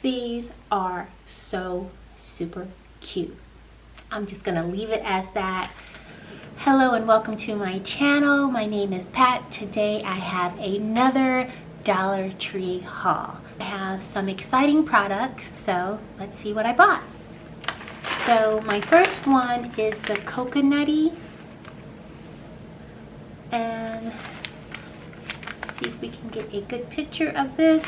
These are so super cute. I'm just gonna leave it as that. Hello and welcome to my channel. My name is Pat. Today I have another Dollar Tree haul. I have some exciting products, so let's see what I bought. So my first one is the coconutty, and let's see if we can get a good picture of this.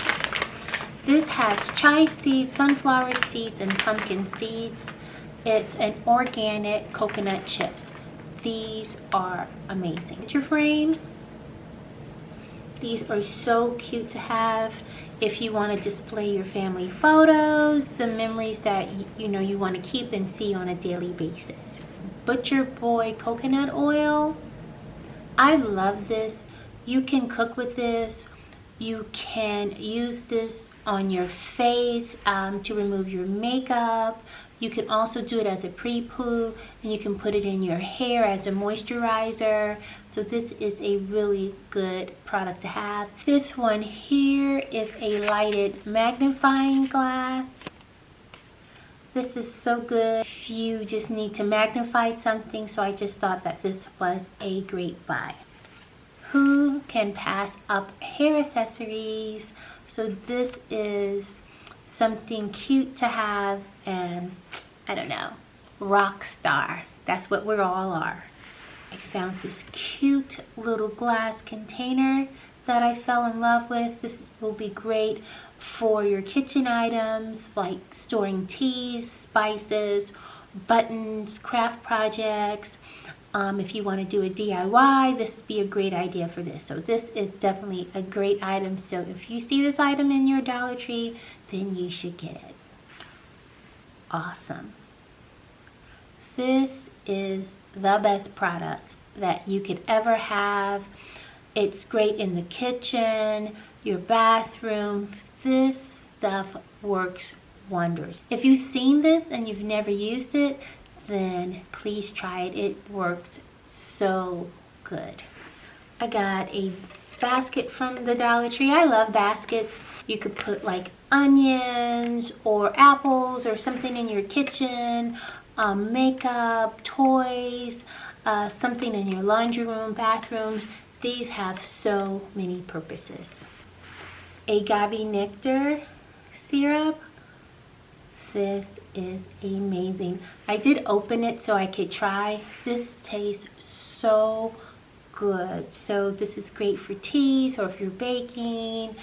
This has chia seeds, sunflower seeds, and pumpkin seeds. It's an organic coconut chips. These are amazing. Picture frame. These are so cute to have if you want to display your family photos, the memories that you want to keep and see on a daily basis. Butcher Boy coconut oil. I love this. You can cook with this. You can use this on your face to remove your makeup. You can also do it as a pre-poo, and you can put it in your hair as a moisturizer. So this is a really good product to have. This one here is a lighted magnifying glass. This is so good if you just need to magnify something, so I just thought that this was a great buy. Who can pass up hair accessories? So this is something cute to have, and I don't know, rock star. That's what we all are. I found this cute little glass container that I fell in love with. This will be great for your kitchen items like storing teas, spices, buttons, craft projects. If you want to do a DIY, this would be a great idea for this. So this is definitely a great item. So if you see this item in your Dollar Tree, then you should get it. Awesome. This is the best product that you could ever have. It's great in the kitchen, your bathroom. This stuff works wonders. If you've seen this and you've never used it, then please try it. It works so good. I got a basket from the Dollar Tree. I love baskets. You could put like onions or apples or something in your kitchen, makeup, toys, something in your laundry room, bathrooms. These have so many purposes. Agave nectar syrup. This is amazing. I did open it so I could try. This tastes so good. So this is great for teas or if you're baking.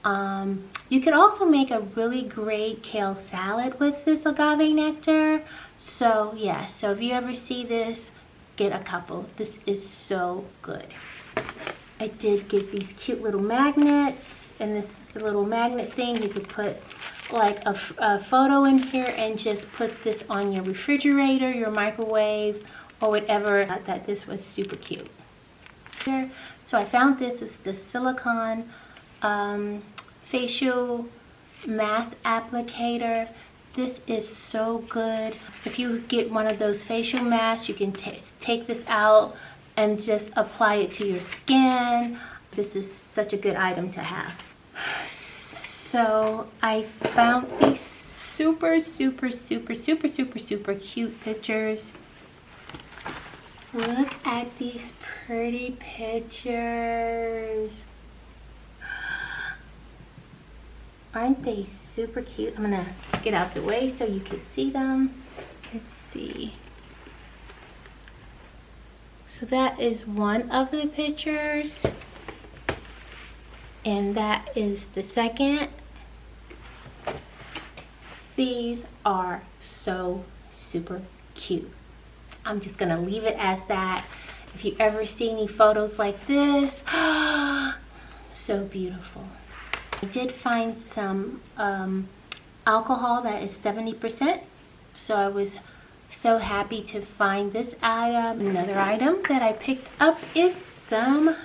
You could also make a really great kale salad with this agave nectar. So yeah, so if you ever see this, get a couple. This is so good. I did get these cute little magnets, and this is the little magnet thing. You could put like a photo in here and just put this on your refrigerator, your microwave, or whatever. I thought this was super cute. So I found this is the silicone facial mask applicator. This is so good. If you get one of those facial masks, you can take this out and just apply it to your skin. This is such a good item to have. So I found these super cute pictures. Look at these pretty pictures. Aren't they super cute? I'm gonna get out the way so you can see them. Let's see. So that is one of the pictures, and that is the second. These are so super cute. I'm just gonna leave it as that. If you ever see any photos like this, so beautiful. I did find some alcohol that is 70%, so I was so happy to find this item. Another item that I picked up is some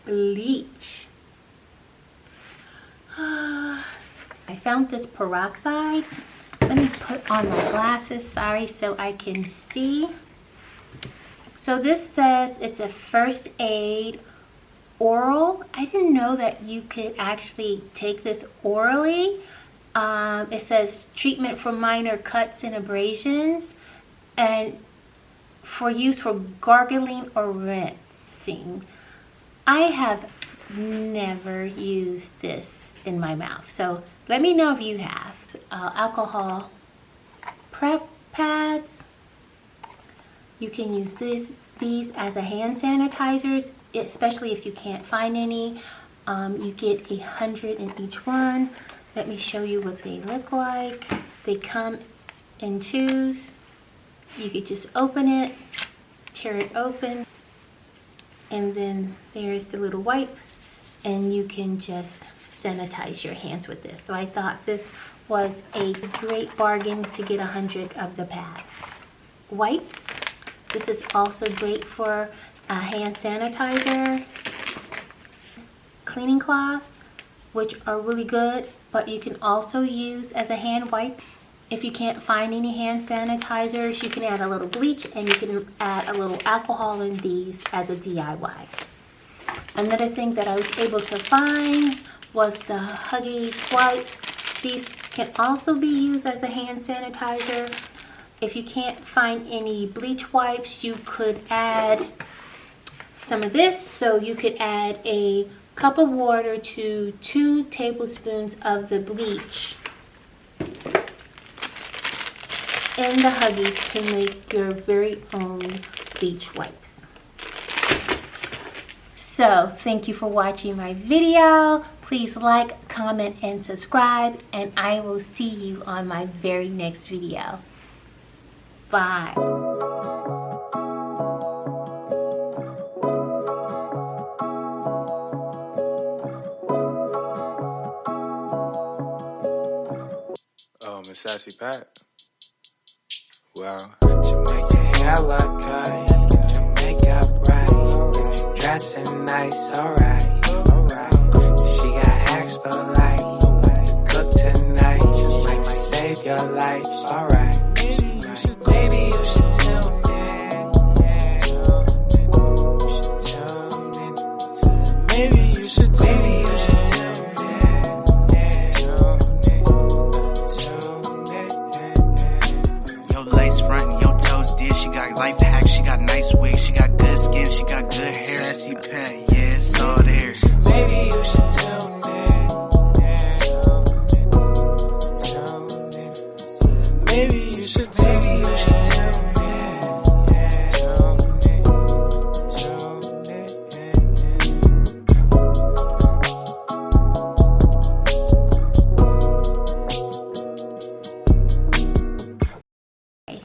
bleach. I found this peroxide. Let me put on my glasses, sorry, so I can see. So this says it's a first aid oral. I didn't know that you could actually take this orally. It says treatment for minor cuts and abrasions, and for use for gargling or rinsing. I have never used this in my mouth, so let me know if you have. Alcohol prep pads. You can use these as a hand sanitizers, especially if you can't find any. You get 100 in each one. Let me show you what they look like. They come in twos. You could just open it, tear it open, and then there's the little wipe, and you can just sanitize your hands with this. So I thought this was a great bargain to get 100 of the pads. Wipes. This is also great for a hand sanitizer. Cleaning cloths, which are really good, but you can also use as a hand wipe. If you can't find any hand sanitizers, you can add a little bleach, and you can add a little alcohol in these as a DIY. Another thing that I was able to find was the Huggies wipes. These can also be used as a hand sanitizer. If you can't find any bleach wipes, you could add some of this. So you could add a cup of water to 2 tablespoons of the bleach in the Huggies to make your very own bleach wipes. So thank you for watching my video. Please like, comment, and subscribe, and I will see you on my very next video. Bye. MsSassyPat. Wow. You make your hair look good, get your makeup right, dressing nice, alright. She got expo light, cook tonight, she might save your life, alright. Maybe you should tune in. Maybe you should tune in. Life hack, she got nice wigs, she got good skin, she got good hair. MsSassyPat.